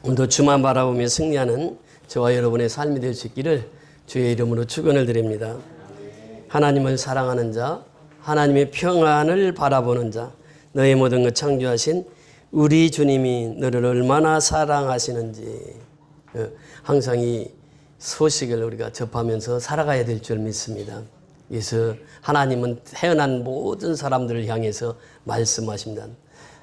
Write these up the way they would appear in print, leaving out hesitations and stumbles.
오늘도 주만 바라보며 승리하는 저와 여러분의 삶이 될 수 있기를 주의 이름으로 축원을 드립니다. 하나님을 사랑하는 자, 하나님의 평안을 바라보는 자, 너의 모든 것 창조하신 우리 주님이 너를 얼마나 사랑하시는지 항상 이 소식을 우리가 접하면서 살아가야 될 줄 믿습니다. 그래서 하나님은 태어난 모든 사람들을 향해서 말씀하십니다.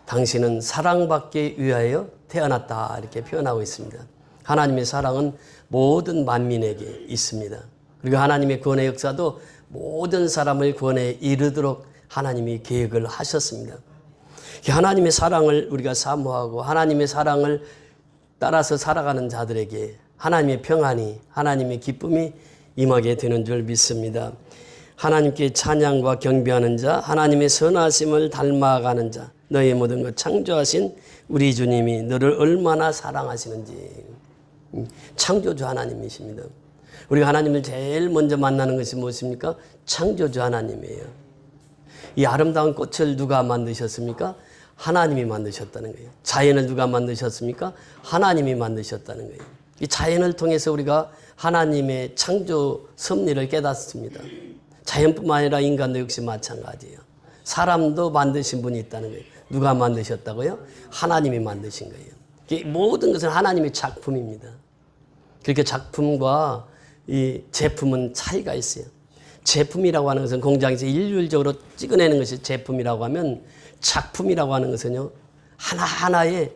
당신은 사랑받기 위하여 태어났다 이렇게 표현하고 있습니다. 하나님의 사랑은 모든 만민에게 있습니다. 그리고 하나님의 구원의 역사도 모든 사람을 구원에 이르도록 하나님이 계획을 하셨습니다. 하나님의 사랑을 우리가 사모하고 하나님의 사랑을 따라서 살아가는 자들에게 하나님의 평안이, 하나님의 기쁨이 임하게 되는 줄 믿습니다. 하나님께 찬양과 경배하는 자, 하나님의 선하심을 닮아가는 자, 너의 모든 것 창조하신 우리 주님이 너를 얼마나 사랑하시는지. 창조주 하나님이십니다. 우리가 하나님을 제일 먼저 만나는 것이 무엇입니까? 창조주 하나님이에요. 이 아름다운 꽃을 누가 만드셨습니까? 하나님이 만드셨다는 거예요. 자연을 누가 만드셨습니까? 하나님이 만드셨다는 거예요. 이 자연을 통해서 우리가 하나님의 창조 섭리를 깨닫습니다. 자연뿐만 아니라 인간도 역시 마찬가지예요. 사람도 만드신 분이 있다는 거예요. 누가 만드셨다고요? 하나님이 만드신 거예요. 모든 것은 하나님의 작품입니다. 그렇게 작품과 이 제품은 차이가 있어요. 제품이라고 하는 것은 공장에서 일률적으로 찍어내는 것이 제품이라고 하면, 작품이라고 하는 것은요, 하나하나에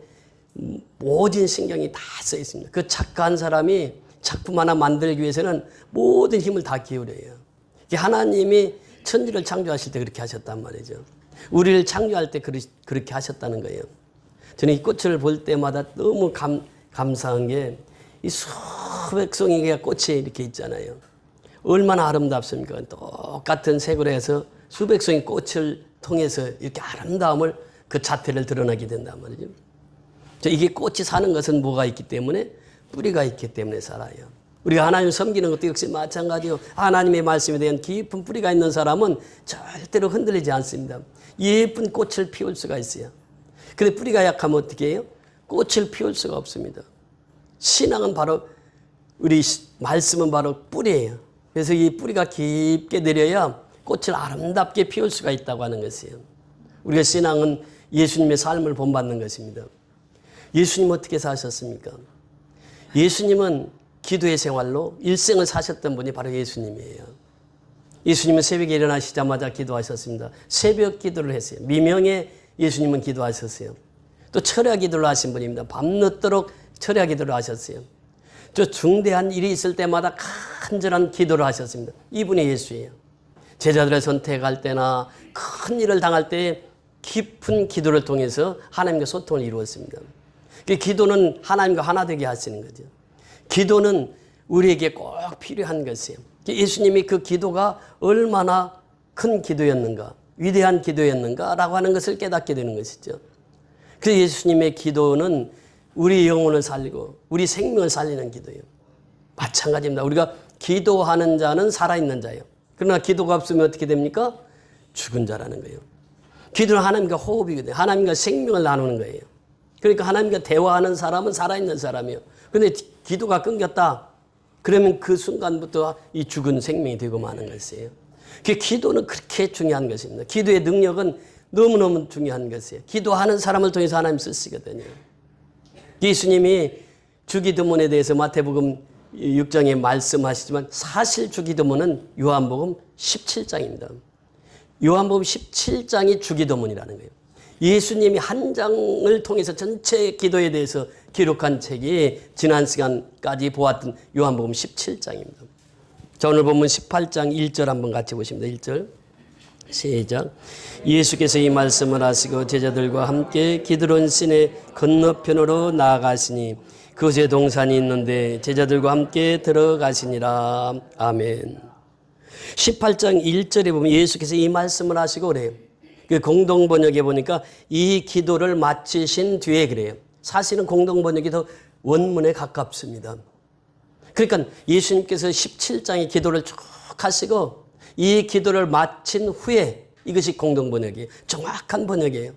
모든 신경이 다 써 있습니다. 그 작가한 사람이 작품 하나 만들기 위해서는 모든 힘을 다 기울여요. 하나님이 천지를 창조하실 때 그렇게 하셨단 말이죠. 우리를 창조할 때 그렇게 하셨다는 거예요. 저는 이 꽃을 볼 때마다 너무 감사한 게, 이 수백 송이의 꽃이 이렇게 있잖아요. 얼마나 아름답습니까? 똑같은 색으로 해서 수백 송이 꽃을 통해서 이렇게 아름다움을, 그 자태를 드러나게 된단 말이죠. 이게 꽃이 사는 것은 뭐가 있기 때문에? 뿌리가 있기 때문에 살아요. 우리가 하나님을 섬기는 것도 역시 마찬가지요. 하나님의 말씀에 대한 깊은 뿌리가 있는 사람은 절대로 흔들리지 않습니다. 예쁜 꽃을 피울 수가 있어요. 그런데 뿌리가 약하면 어떻게 해요? 꽃을 피울 수가 없습니다. 신앙은 바로, 우리 말씀은 바로 뿌리예요. 그래서 이 뿌리가 깊게 내려야 꽃을 아름답게 피울 수가 있다고 하는 것이에요. 우리가 신앙은 예수님의 삶을 본받는 것입니다. 예수님 어떻게 사셨습니까? 예수님은 기도의 생활로 일생을 사셨던 분이 바로 예수님이에요. 예수님은 새벽에 일어나시자마자 기도하셨습니다. 새벽 기도를 했어요. 미명에 예수님은 기도하셨어요. 또 철야 기도를 하신 분입니다. 밤늦도록 철야 기도를 하셨어요. 또 중대한 일이 있을 때마다 간절한 기도를 하셨습니다. 이분이 예수예요. 제자들을 선택할 때나 큰 일을 당할 때 깊은 기도를 통해서 하나님과 소통을 이루었습니다. 기도는 하나님과 하나 되게 하시는 거죠. 기도는 우리에게 꼭 필요한 것이에요. 예수님이 그 기도가 얼마나 큰 기도였는가, 위대한 기도였는가라고 하는 것을 깨닫게 되는 것이죠. 그래서 예수님의 기도는 우리 영혼을 살리고 우리 생명을 살리는 기도예요. 마찬가지입니다. 우리가 기도하는 자는 살아있는 자예요. 그러나 기도가 없으면 어떻게 됩니까? 죽은 자라는 거예요. 기도는 하나님과 호흡이거든요. 하나님과 생명을 나누는 거예요. 그러니까 하나님과 대화하는 사람은 살아있는 사람이에요. 그런데 기도가 끊겼다. 그러면 그 순간부터 이 죽은 생명이 되고 마는 것이에요. 기도는 그렇게 중요한 것입니다. 기도의 능력은 너무너무 중요한 것이에요. 기도하는 사람을 통해서 하나님 쓰시거든요. 예수님이 주기도문에 대해서 마태복음 6장에 말씀하시지만 사실 주기도문은 요한복음 17장입니다. 요한복음 17장이 주기도문이라는 거예요. 예수님이 한 장을 통해서 전체 기도에 대해서 기록한 책이 지난 시간까지 보았던 요한복음 17장입니다. 자, 오늘 보면 18장 1절 한번 같이 보십니다. 1절 시작. 예수께서 이 말씀을 하시고 제자들과 함께 기드론 시내 건너편으로 나아가시니 그곳에 동산이 있는데 제자들과 함께 들어가시니라. 아멘. 18장 1절에 보면 예수께서 이 말씀을 하시고 그래요. 그 공동번역에 보니까 이 기도를 마치신 뒤에 그래요. 사실은 공동번역이 더 원문에 가깝습니다. 그러니까 예수님께서 17장의 기도를 쭉 하시고 이 기도를 마친 후에, 이것이 공동번역이에요. 정확한 번역이에요.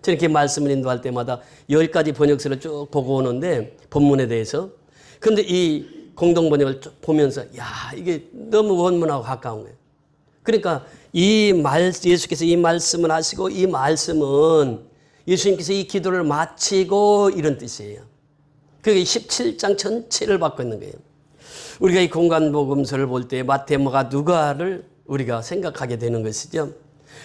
저렇게 말씀을 인도할 때마다 10가지 번역서를 쭉 보고 오는데 본문에 대해서. 그런데 이 공동 번역을 쭉 보면서 야, 이게 너무 원문하고 가까운 거예요. 그러니까 예수께서 이 말씀을 하시고 이 말씀은 예수님께서 이 기도를 마치고 이런 뜻이에요. 그게 17장 전체를 받고 있는 거예요. 우리가 이 공관복음서를 볼 때 마태모가 누가를 우리가 생각하게 되는 것이죠.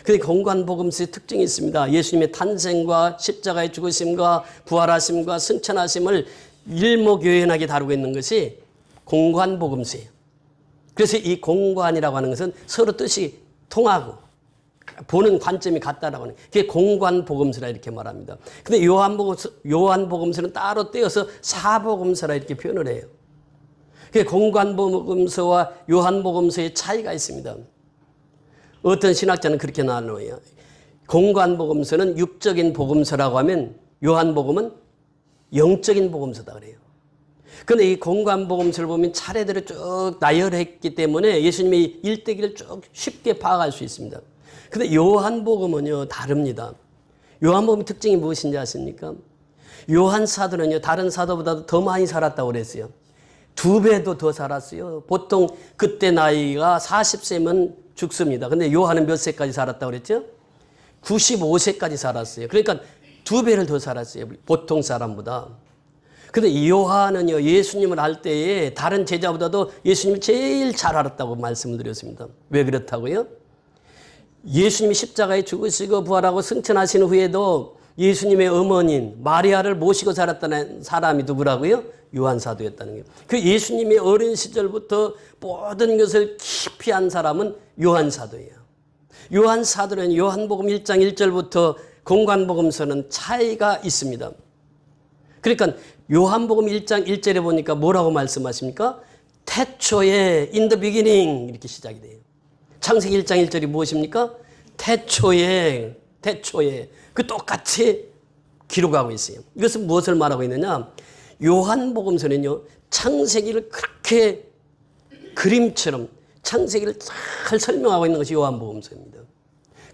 근데 공관복음서의 특징이 있습니다. 예수님의 탄생과 십자가의 죽으심과 부활하심과 승천하심을 일목요연하게 다루고 있는 것이 공관복음서예요. 그래서 이 공관이라고 하는 것은 서로 뜻이 통하고 보는 관점이 같다라고 하는 그게 공관복음서라 이렇게 말합니다. 근데 요한복음서는 따로 떼어서 사복음서라 이렇게 표현을 해요. 그게 공관복음서와 요한복음서의 차이가 있습니다. 어떤 신학자는 그렇게 나눠요. 공관복음서는 육적인 복음서라고 하면 요한복음은 영적인 복음서다 그래요. 그런데 이 공관복음서를 보면 차례대로 쭉 나열했기 때문에 예수님의 일대기를 쭉 쉽게 파악할 수 있습니다. 그런데 요한복음은요 다릅니다. 요한복음의 특징이 무엇인지 아십니까? 요한 사도는요 다른 사도보다도 더 많이 살았다고 그랬어요. 2배도 더 살았어요. 보통 그때 나이가 40세면 죽습니다. 근데 요한은 몇 세까지 살았다고 그랬죠? 95세까지 살았어요. 그러니까 2배를 더 살았어요. 보통 사람보다. 근데 요한은요, 예수님을 알 때에 다른 제자보다도 예수님이 제일 잘 알았다고 말씀을 드렸습니다. 왜 그렇다고요? 예수님이 십자가에 죽으시고 부활하고 승천하신 후에도 예수님의 어머니인 마리아를 모시고 살았다는 사람이 누구라고요? 요한 사도였다는 거예요. 그 예수님의 어린 시절부터 모든 것을 깊이 한 사람은 요한 사도예요. 요한 사도는 요한복음 1장 1절부터 공관복음서는 차이가 있습니다. 그러니까 요한복음 1장 1절에 보니까 뭐라고 말씀하십니까? 태초에 in the beginning 이렇게 시작이 돼요. 창세기 1장 1절이 무엇입니까? 태초에 그 똑같이 기록하고 있어요. 이것은 무엇을 말하고 있느냐? 요한복음서는요 창세기를 그렇게 그림처럼 창세기를 잘 설명하고 있는 것이 요한복음서입니다.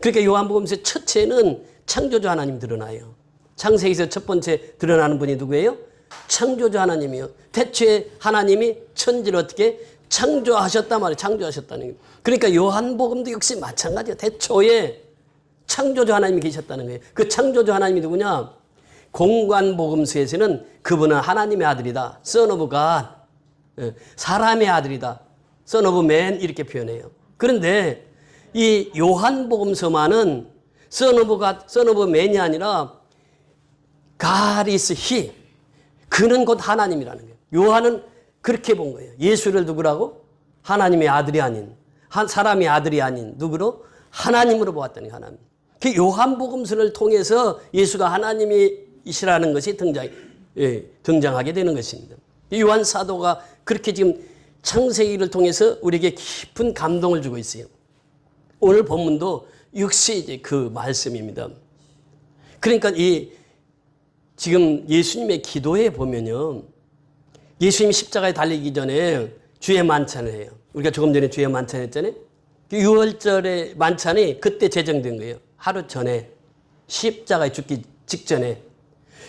그러니까 요한복음서의 첫째는 창조주 하나님 드러나요. 창세기에서 첫 번째 드러나는 분이 누구예요? 창조주 하나님이요. 태초에 하나님이 천지를 어떻게 창조하셨단 말이에요. 창조하셨다는 거예요. 그러니까 요한복음도 역시 마찬가지예요. 태초에 창조주 하나님이 계셨다는 거예요. 그 창조주 하나님이 누구냐? 공관복음서에서는 그분은 하나님의 아들이다. Son of God. 사람의 아들이다. Son of Man 이렇게 표현해요. 그런데 이 요한복음서만은 Son of God, Son of Man이 아니라 God is He. 그는 곧 하나님이라는 거예요. 요한은 그렇게 본 거예요. 예수를 누구라고? 하나님의 아들이 아닌, 사람의 아들이 아닌 누구로? 하나님으로 보았다는 거예요. 하나님. 그 요한복음서를 통해서 예수가 하나님이시라는 것이 등장하게 되는 것입니다. 요한 사도가 그렇게 지금 창세기를 통해서 우리에게 깊은 감동을 주고 있어요. 오늘 본문도 역시 이제 그 말씀입니다. 그러니까 지금 예수님의 기도에 보면요. 예수님이 십자가에 달리기 전에 주의 만찬을 해요. 우리가 조금 전에 주의 만찬 했잖아요. 유월절의 만찬이 그때 제정된 거예요. 하루 전에 십자가에 죽기 직전에.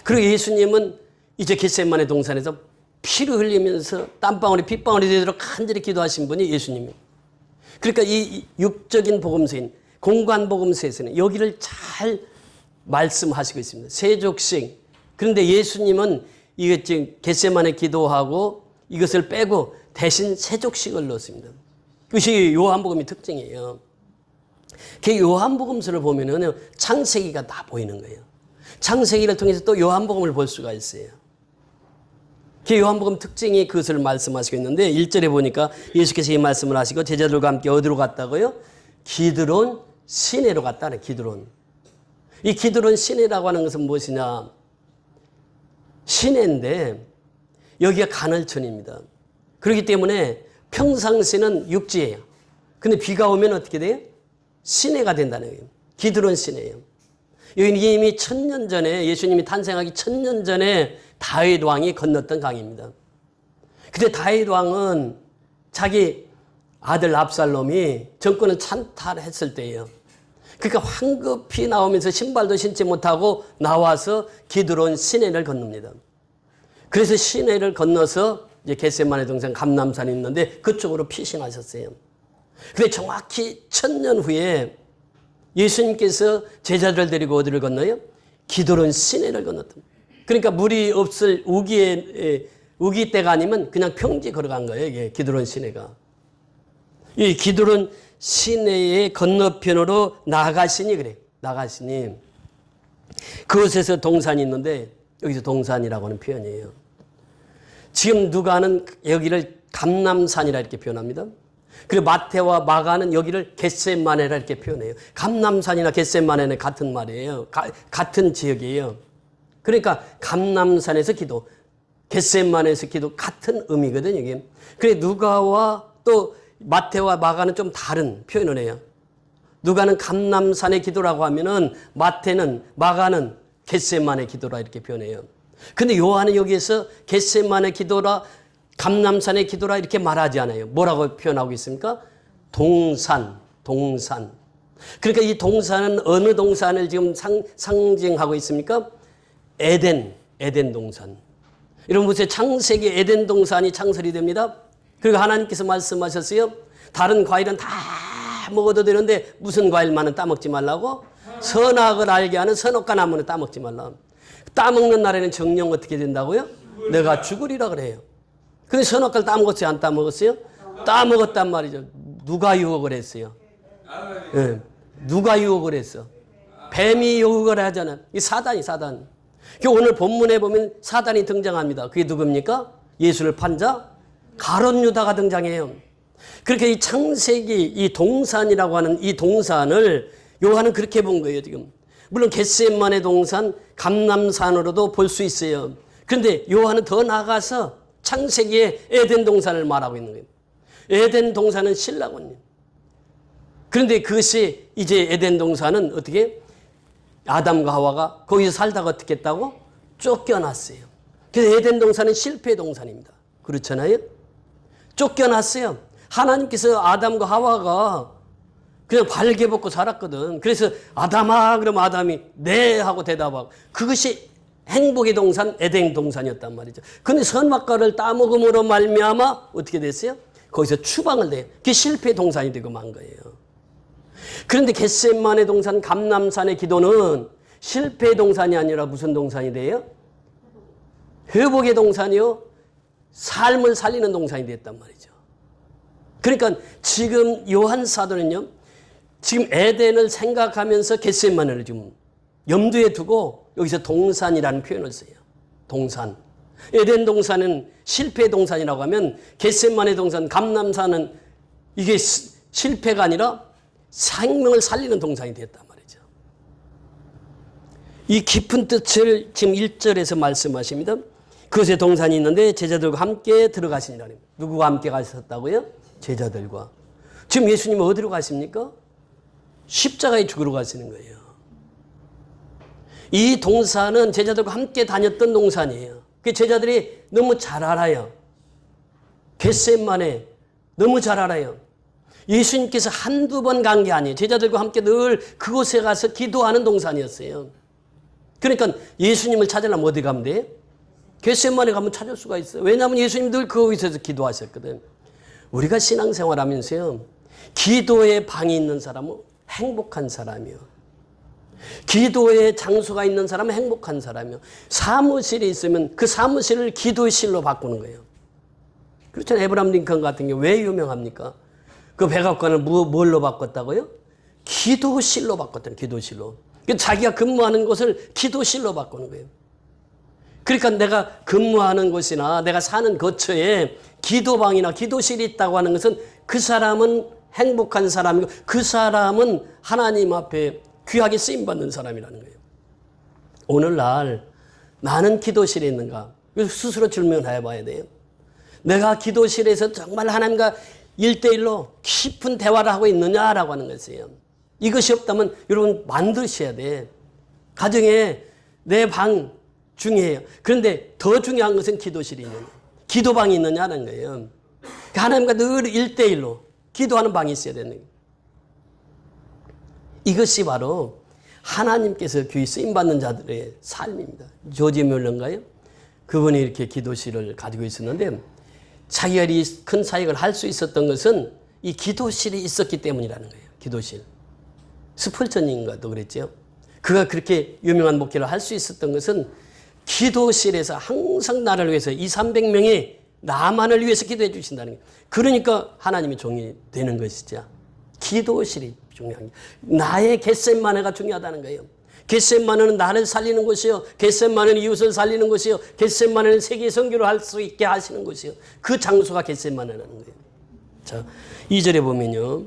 그리고 예수님은 이제 겟세마네 동산에서 피를 흘리면서 땀방울이 핏방울이 되도록 간절히 기도하신 분이 예수님이에요. 그러니까 이 육적인 복음서인 공관복음서에서는 여기를 잘 말씀하시고 있습니다. 세족식. 그런데 예수님은 이게 지금 겟세마네 기도하고 이것을 빼고 대신 세족식을 넣었습니다. 그것이 요한복음의 특징이에요. 그 요한복음서를 보면은 창세기가 다 보이는 거예요. 창세기를 통해서 또 요한복음을 볼 수가 있어요. 그 요한복음 특징이 그것을 말씀하시고 있는데 1절에 보니까 예수께서 이 말씀을 하시고 제자들과 함께 어디로 갔다고요? 기드론 시내로 갔다네. 기드론. 이 기드론 시내라고 하는 것은 무엇이냐? 시내인데 여기가 간헐천입니다. 그렇기 때문에 평상시는 육지예요. 근데 비가 오면 어떻게 돼요? 시내가 된다는 거예요. 기드론 시내예요. 여기는 이미 1000년 전에 예수님이 탄생하기 1000년 전에 다윗 왕이 건넜던 강입니다. 근데 다윗 왕은 자기 아들 압살롬이 정권을 찬탈했을 때예요. 그러니까 황급히 나오면서 신발도 신지 못하고 나와서 기드론 시내를 건넙니다. 그래서 시내를 건너서 이제 겟세마네 동산 감람산이 있는데 그쪽으로 피신하셨어요. 근데 정확히 1000년 후에 예수님께서 제자들을 데리고 어디를 건너요? 기드론 시내를 건넜다. 그러니까 물이 없을 우기 때가 아니면 그냥 평지 걸어간 거예요. 이게 기드론 시내가. 이 기드론 시내의 건너편으로 나가시니 그래. 나가시니. 그곳에서 동산이 있는데 여기서 동산이라고 하는 표현이에요. 지금 누가는 여기를 감람산이라 이렇게 표현합니다. 그리고 마태와 마가는 여기를 겟세마네라 이렇게 표현해요. 감람산이나 겟세마네는 같은 말이에요. 같은 지역이에요. 그러니까 감람산에서 기도, 겟세마네에서 기도 같은 의미거든요. 이게. 그래 누가와 또 마태와 마가는 좀 다른 표현을 해요. 누가는 감람산의 기도라고 하면은 마태는 마가는 겟세마네 기도라 이렇게 표현해요. 근데 요한은 여기에서 겟세마네 기도라 감람산의 기도라 이렇게 말하지 않아요. 뭐라고 표현하고 있습니까? 동산. 그러니까 이 동산은 어느 동산을 지금 상징하고 있습니까? 에덴 동산. 여러분 보세요. 창세기 에덴 동산이 창설이 됩니다. 그리고 하나님께서 말씀하셨어요. 다른 과일은 다 먹어도 되는데 무슨 과일만은 따먹지 말라고? 선악을 알게 하는 선악과 나무는 따먹지 말라. 따먹는 날에는 정령 어떻게 된다고요? 내가 죽으리라 그래요. 근데 선악과를 따먹었어요? 안 따먹었어요? 따먹었단 말이죠. 누가 유혹을 했어요? 네. 누가 유혹을 했어? 뱀이 유혹을 하잖아. 이 사단. 오늘 본문에 보면 사단이 등장합니다. 그게 누굽니까? 예수를 판 자 가룟 유다가 등장해요. 그렇게 이 창세기 이 동산이라고 하는 이 동산을 요한은 그렇게 본 거예요, 지금. 물론 겟세마네 동산, 감람산으로도 볼 수 있어요. 그런데 요한은 더 나아가서 창세기의 에덴 동산을 말하고 있는 거예요. 에덴 동산은 신라군요. 그런데 그것이 이제 에덴 동산은 어떻게? 아담과 하와가 거기서 살다가 어떻게 했다고? 쫓겨났어요. 그래서 에덴 동산은 실패 동산입니다. 그렇잖아요? 쫓겨났어요. 하나님께서 아담과 하와가 그냥 발개벗고 살았거든. 그래서 아담아 그러면 아담이 네 하고 대답하고 그것이 행복의 동산 에덴 동산이었단 말이죠. 근데 선악과를 따먹음으로 말미암아 어떻게 됐어요? 거기서 추방을 돼요. 그게 실패 동산이 되고 만 거예요. 그런데 겟세마네 동산 감람산의 기도는 실패 동산이 아니라 무슨 동산이 돼요? 회복의 동산이요. 삶을 살리는 동산이 됐단 말이죠. 그러니까 지금 요한 사도는요. 지금 에덴을 생각하면서 겟세마네를 지금 염두에 두고 여기서 동산이라는 표현을 써요. 동산. 에덴 동산은 실패 동산이라고 하면 겟세마네 동산, 감람산은 이게 실패가 아니라 생명을 살리는 동산이 됐단 말이죠. 이 깊은 뜻을 지금 1절에서 말씀하십니다. 그것에 동산이 있는데 제자들과 함께 들어가시니라. 누구와 함께 가셨다고요? 제자들과. 지금 예수님은 어디로 가십니까? 십자가에 죽으러 가시는 거예요. 이 동산은 제자들과 함께 다녔던 동산이에요. 그 제자들이 너무 잘 알아요. 겟세마네 너무 잘 알아요. 예수님께서 한두 번 간 게 아니에요. 제자들과 함께 늘 그곳에 가서 기도하는 동산이었어요. 그러니까 예수님을 찾으려면 어디 가면 돼요? 겟세마네 가면 찾을 수가 있어요. 왜냐하면 예수님 늘 그곳에서 기도하셨거든. 우리가 신앙생활하면서요. 기도의 방이 있는 사람은 행복한 사람이요. 기도의 장소가 있는 사람은 행복한 사람이요. 사무실이 있으면 그 사무실을 기도실로 바꾸는 거예요. 그렇잖아요. 에브라함 링컨 같은 게 왜 유명합니까? 그 백악관을 뭘로 바꿨다고요? 기도실로 바꿨다는 기도실로. 자기가 근무하는 곳을 기도실로 바꾸는 거예요. 그러니까 내가 근무하는 곳이나 내가 사는 거처에 기도방이나 기도실이 있다고 하는 것은 그 사람은 행복한 사람이고 그 사람은 하나님 앞에 귀하게 쓰임받는 사람이라는 거예요. 오늘날 나는 기도실에 있는가? 스스로 질문해 봐야 돼요. 내가 기도실에서 정말 하나님과 1대1로 깊은 대화를 하고 있느냐라고 하는 것이에요. 이것이 없다면 여러분 만드셔야 돼. 가정에 내 방 중요해요. 그런데 더 중요한 것은 기도실이 있느냐. 기도방이 있느냐는 거예요. 하나님과 늘 1대1로 기도하는 방이 있어야 되는 거예요. 이것이 바로 하나님께서 귀히 쓰임받는 자들의 삶입니다. 조지 뮬러인가요? 그분이 이렇게 기도실을 가지고 있었는데 자기가 이 큰 사역을 할 수 있었던 것은 이 기도실이 있었기 때문이라는 거예요. 기도실. 스펄전인가도 그랬죠. 그가 그렇게 유명한 목회를 할 수 있었던 것은 기도실에서 항상 나를 위해서 200~300명이 나만을 위해서 기도해 주신다는 거예요. 그러니까 하나님의 종이 되는 것이죠. 기도실이 중요한 게 나의 겟세마네가 중요하다는 거예요. 겟세마네는 나를 살리는 곳이요, 겟세마네는 이웃을 살리는 곳이요, 겟세마네는 세계 선교를 할 수 있게 하시는 곳이요. 그 장소가 겟세마네라는 거예요. 자, 2절에 보면요,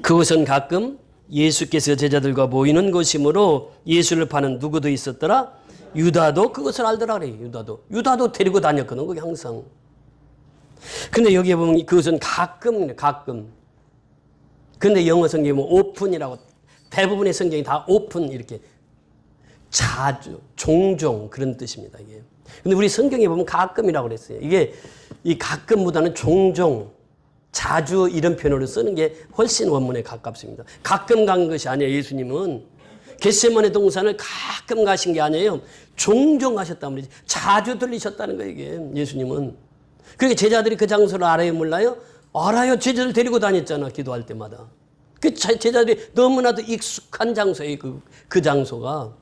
그곳은 가끔 예수께서 제자들과 모이는 곳이므로 예수를 파는 누구도 있었더라. 유다도 그것을 알더라 그래요. 유다도 데리고 다녔거든, 거기 항상. 근데 여기에 보면 그것은 가끔. 근데 영어 성경에 보면 오픈이라고, 대부분의 성경이 다 오픈, 이렇게 자주, 종종 그런 뜻입니다, 이게. 근데 우리 성경에 보면 가끔이라고 그랬어요. 이게 이 가끔보다는 종종, 자주 이런 표현으로 쓰는 게 훨씬 원문에 가깝습니다. 가끔 간 것이 아니에요. 예수님은 겟세마네 동산을 가끔 가신 게 아니에요. 종종 가셨단 말이지. 자주 들리셨다는 거예요, 이게. 예수님은. 그러니까 제자들이 그 장소를 알아요, 몰라요? 알아요. 제자들 데리고 다녔잖아, 기도할 때마다. 그 제자들이 너무나도 익숙한 장소예요, 그 장소가.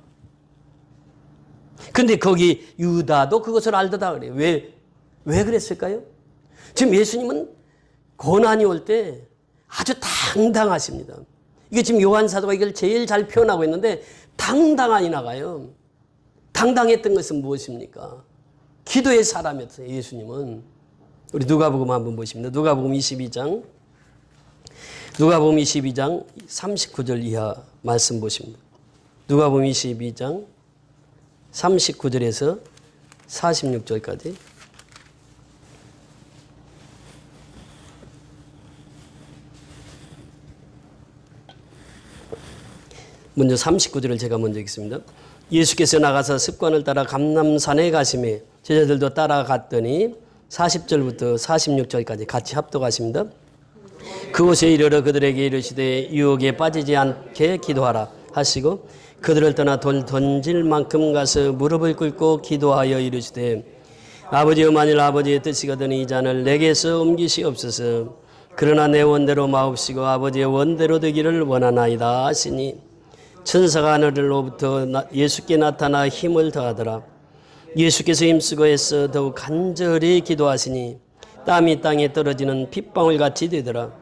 근데 거기 유다도 그것을 알더라 그래요. 왜 그랬을까요? 지금 예수님은 고난이 올 때 아주 당당하십니다. 이게 지금 요한 사도가 이걸 제일 잘 표현하고 있는데, 당당하니 나가요. 당당했던 것은 무엇입니까? 기도의 사람이었어요, 예수님은. 우리 누가복음 한번 보십니다. 누가복음 22장 39절 이하 말씀 보십니다. 누가복음 22장 39절에서 46절까지. 먼저 39절을 제가 먼저 읽겠습니다. 예수께서 나가서 습관을 따라 감람산에 가시매 제자들도 따라갔더니 40절부터 46절까지 같이 합독하십니다. 그곳에 이르러 그들에게 이르시되 유혹에 빠지지 않게 기도하라 하시고 그들을 떠나 돌 던질 만큼 가서 무릎을 꿇고 기도하여 이르시되 아버지여, 만일 아버지의 뜻이거든 이 잔을 내게서 옮기시옵소서. 그러나 내 원대로 마옵시고 아버지의 원대로 되기를 원하나이다 하시니 천사가 하늘로부터 예수께 나타나 힘을 더하더라. 예수께서 힘쓰고 애써 더욱 간절히 기도하시니 땀이 땅에 떨어지는 핏방울같이 되더라.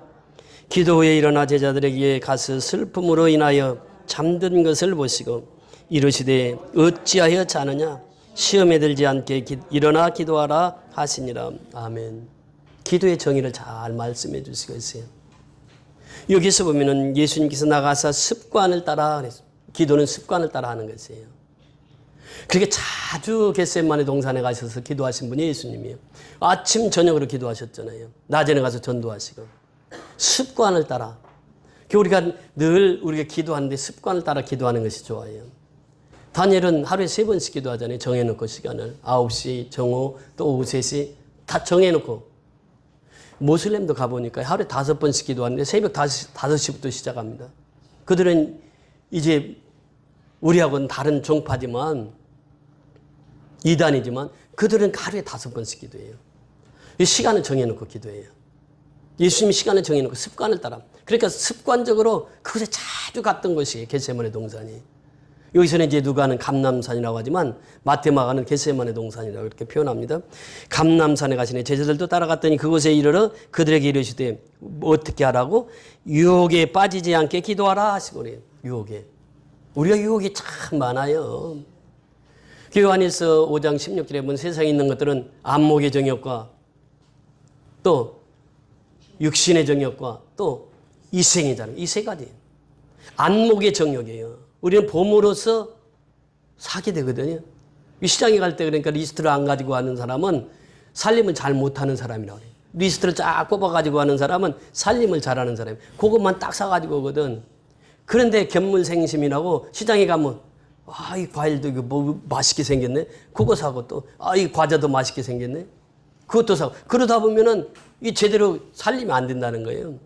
기도 후에 일어나 제자들에게 가서 슬픔으로 인하여 잠든 것을 보시고 이르시되 어찌하여 자느냐, 시험에 들지 않게 일어나 기도하라 하시니라. 아멘. 기도의 정의를 잘 말씀해 주시고 있어요. 여기서 보면은 예수님께서 나가서 습관을 따라 그랬어요. 기도는 습관을 따라 하는 것이에요. 그렇게 자주 겟세마네 동산에 가셔서 기도하신 분이 예수님이에요. 아침 저녁으로 기도하셨잖아요. 낮에는 가서 전도하시고. 습관을 따라. 우리가 늘 우리가 기도하는데 습관을 따라 기도하는 것이 좋아요. 다니엘은 하루에 3번씩 기도하잖아요. 정해놓고 시간을. 9시, 정오, 또 오후 3시 다 정해놓고. 모슬렘도 가보니까 하루에 5번씩 기도하는데 새벽 5시부터 시작합니다. 그들은 이제 우리하고는 다른 종파지만, 이단이지만 그들은 하루에 5번씩 기도해요. 이 시간을 정해놓고 기도해요. 예수님이 시간을 정해놓고 습관을 따라. 그러니까 습관적으로 그곳에 자주 갔던 것이 겟세마네 동산이. 여기서는 이제 누가는 감람산이라고 하지만 마테마가는 겟세마네 동산이라고 이렇게 표현합니다. 감람산에 가시니 제자들도 따라갔더니 그곳에 이르러 그들에게 이르시되 어떻게 하라고? 유혹에 빠지지 않게 기도하라 하시고 그래요. 유혹에. 우리가 유혹이 참 많아요. 요한일서 5장 16절에 보면 세상에 있는 것들은 안목의 정욕과 또 육신의 정욕과 또 이생이잖아요. 이 3가지. 안목의 정욕이에요. 우리는 봄으로서 사게 되거든요. 시장에 갈 때 그러니까 리스트를 안 가지고 가는 사람은 살림을 잘 못하는 사람이라고 해요. 리스트를 쫙 뽑아가지고 가는 사람은 살림을 잘하는 사람이에요. 그것만 딱 사가지고 오거든. 그런데 견물생심이라고 시장에 가면 이 과일도 이거 뭐 맛있게 생겼네. 그거 사고 또 이 과자도 맛있게 생겼네. 그것도 사고. 그러다 보면은 이 제대로 살림이 안 된다는 거예요.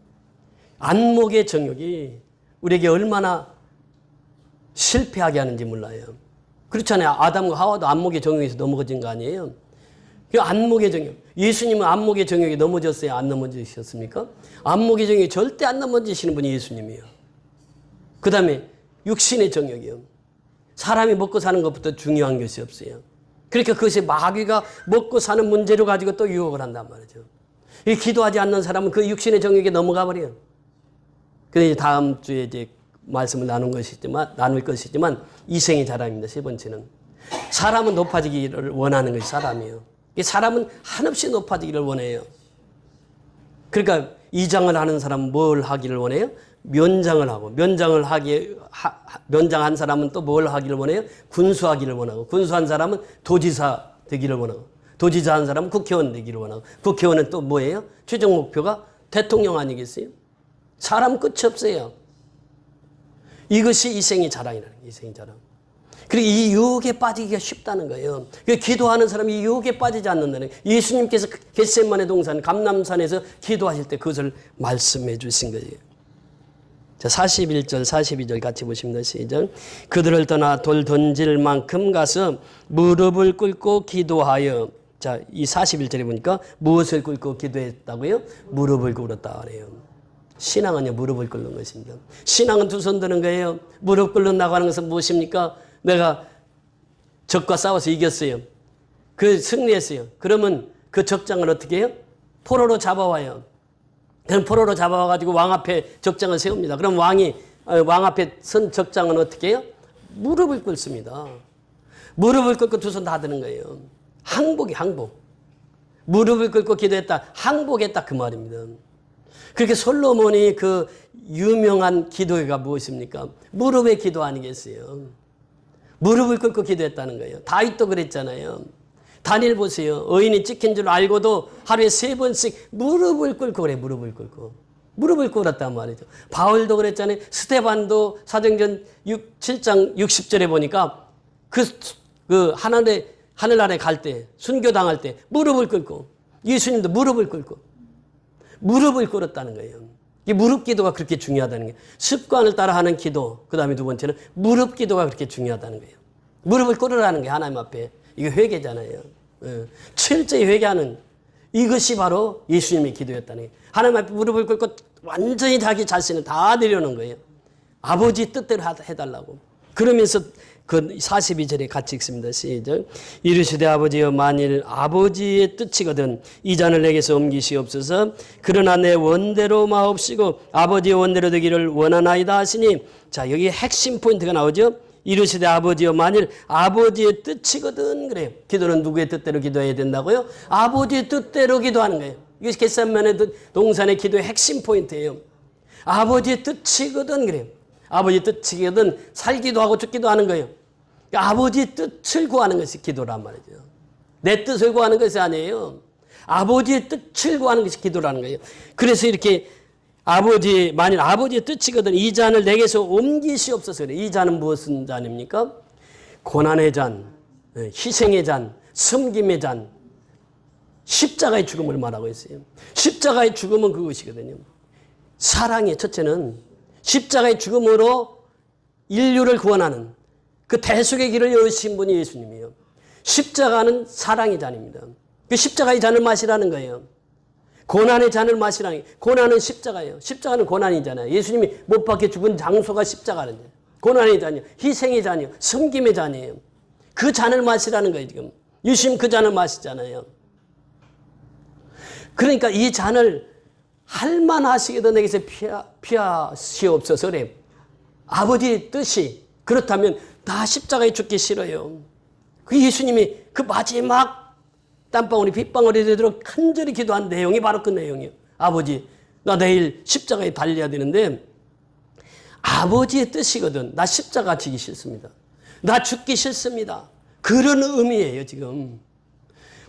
안목의 정욕이 우리에게 얼마나 실패하게 하는지 몰라요. 그렇잖아요. 아담과 하와도 안목의 정욕에서 넘어진 거 아니에요? 그 안목의 정욕. 예수님은 안목의 정욕에 넘어졌어요? 안 넘어지셨습니까? 안목의 정욕에 절대 안 넘어지시는 분이 예수님이에요. 그 다음에 육신의 정욕이요. 사람이 먹고 사는 것부터 중요한 것이 없어요. 그러니까 그것이 마귀가 먹고 사는 문제로 가지고 또 유혹을 한단 말이죠. 이 기도하지 않는 사람은 그 육신의 정욕에 넘어가 버려요. 그래서 다음 주에 이제 말씀을 나눌 것이지만 이생의 자랑입니다. 세 번째는 사람은 높아지기를 원하는 것이 사람이에요. 사람은 한없이 높아지기를 원해요. 그러니까 이장을 하는 사람은 뭘 하기를 원해요? 면장을 하고 면장한 사람은 또 뭘 하기를 원해요? 군수하기를 원하고 군수한 사람은 도지사 되기를 원하고 도지사한 사람은 국회의원 되기를 원하고 국회의원은 또 뭐예요? 최종 목표가 대통령 아니겠어요? 사람 끝이 없어요. 이것이 이생의 자랑이라는 거예요. 이생의 자랑. 그리고 이 유혹에 빠지기가 쉽다는 거예요. 기도하는 사람이 이 유혹에 빠지지 않는다는 거예요. 예수님께서 겟세마네 동산 감람산에서 기도하실 때 그것을 말씀해 주신 거예요. 자, 41절 42절 같이 보십니다. 시작. 그들을 떠나 돌 던질 만큼 가서 무릎을 꿇고 기도하여. 자, 이 41절에 보니까 무엇을 꿇고 기도했다고요? 무릎을 꿇었다 그래요. 신앙은요, 무릎을 꿇는 것입니다. 신앙은 두 손 드는 거예요. 무릎 꿇는다고 하는 것은 무엇입니까? 내가 적과 싸워서 이겼어요. 그 승리했어요. 그러면 그 적장을 어떻게 해요? 포로로 잡아와요. 그럼 포로로 잡아와가지고 왕 앞에 적장을 세웁니다. 그럼 왕 앞에 선 적장은 어떻게 해요? 무릎을 꿇습니다. 무릎을 꿇고 두 손 다 드는 거예요. 항복이 항복. 무릎을 꿇고 기도했다. 항복했다 그 말입니다. 그렇게 솔로몬이 그 유명한 기도가 무엇입니까? 무릎의 기도 아니겠어요? 무릎을 꿇고 기도했다는 거예요. 다윗도 그랬잖아요. 다니엘 보세요. 의인이 찍힌 줄 알고도 하루에 3번씩 무릎을 꿇고 그래. 무릎을 꿇고. 무릎을 꿇었단 말이죠. 바울도 그랬잖아요. 스데반도 사도행전 7장 60절에 보니까 그 하늘나라에 갈 때 순교당할 때 무릎을 꿇고 예수님도 무릎을 꿇고 무릎을 꿇었다는 거예요. 이 무릎 기도가 그렇게 중요하다는 거예요. 습관을 따라하는 기도. 그 다음에 두 번째는 무릎 기도가 그렇게 중요하다는 거예요. 무릎을 꿇으라는 게 하나님 앞에. 이거 회개잖아요. 철저히 회개하는 이것이 바로 예수님의 기도였다는 거예요. 하나님 앞에 무릎을 꿇고 완전히 자기 자신을 다 내려놓은 거예요. 아버지 뜻대로 해달라고. 그러면서 그 42절에 같이 읽습니다. 시작. 이르시되 아버지여 만일 아버지의 뜻이거든 이 잔을 내게서 옮기시옵소서. 그러나 내 원대로 마옵시고 아버지의 원대로 되기를 원하나이다 하시니. 자, 여기 핵심 포인트가 나오죠. 이르시되 아버지여 만일 아버지의 뜻이거든. 그래요. 기도는 누구의 뜻대로 기도해야 된다고요? 아버지의 뜻대로 기도하는 거예요. 이것이 겟세마네 동산의 기도의 핵심 포인트예요. 아버지의 뜻이거든. 그래요. 아버지의 뜻이거든 살기도 하고 죽기도 하는 거예요. 그러니까 아버지의 뜻을 구하는 것이 기도란 말이죠. 내 뜻을 구하는 것이 아니에요. 아버지의 뜻을 구하는 것이 기도라는 거예요. 그래서 이렇게 만일 아버지의 뜻이거든 이 잔을 내게서 옮기시옵소서. 그래. 이 잔은 무슨 잔입니까? 고난의 잔, 희생의 잔, 섬김의 잔, 십자가의 죽음을 말하고 있어요. 십자가의 죽음은 그것이거든요. 사랑의 첫째는 십자가의 죽음으로 인류를 구원하는 그 대속의 길을 여신 분이 예수님이에요. 십자가는 사랑의 잔입니다. 그 십자가의 잔을 마시라는 거예요. 고난의 잔을 마시라는 거예요. 고난은 십자가예요. 십자가는 고난이잖아요. 예수님이 못 박혀 죽은 장소가 십자가는 거예요. 고난의 잔이요. 희생의 잔이요. 섬김의 잔이에요. 그 잔을 마시라는 거예요. 지금 예수님 그 잔을 마시잖아요. 그러니까 이 잔을 할만하시게도 내게서 피하시옵소서. 그래. 아버지의 뜻이 그렇다면 나 십자가에 죽기 싫어요. 그 예수님이 그 마지막 땀방울이 빗방울이 되도록 간절히 기도한 내용이 바로 그 내용이에요. 아버지, 나 내일 십자가에 달려야 되는데 아버지의 뜻이거든. 나 십자가 지기 싫습니다. 나 죽기 싫습니다. 그런 의미예요, 지금.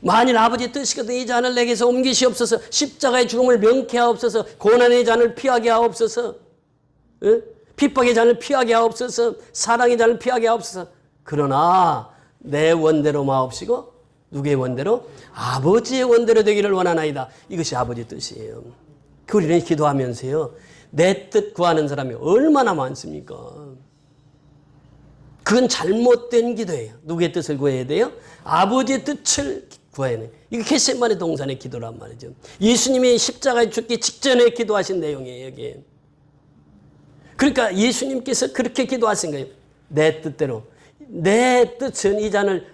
만일 아버지의 뜻이거든 이 잔을 내게서 옮기시옵소서. 십자가의 죽음을 명쾌하옵소서. 고난의 잔을 피하게 하옵소서. 핍박의 잔을 피하게 하옵소서. 사랑의 잔을 피하게 하옵소서. 그러나 내 원대로 마옵시고 누구의 원대로? 아버지의 원대로 되기를 원하나이다. 이것이 아버지의 뜻이에요. 우리는 기도하면서요. 내 뜻 구하는 사람이 얼마나 많습니까? 그건 잘못된 기도예요. 누구의 뜻을 구해야 돼요? 아버지의 뜻을 구해야 돼요. 이게 겟세마네 동산의 기도란 말이죠. 예수님이 십자가에 죽기 직전에 기도하신 내용이에요. 여기. 그러니까 예수님께서 그렇게 기도하신 거예요. 내 뜻대로. 내 뜻은 이 잔을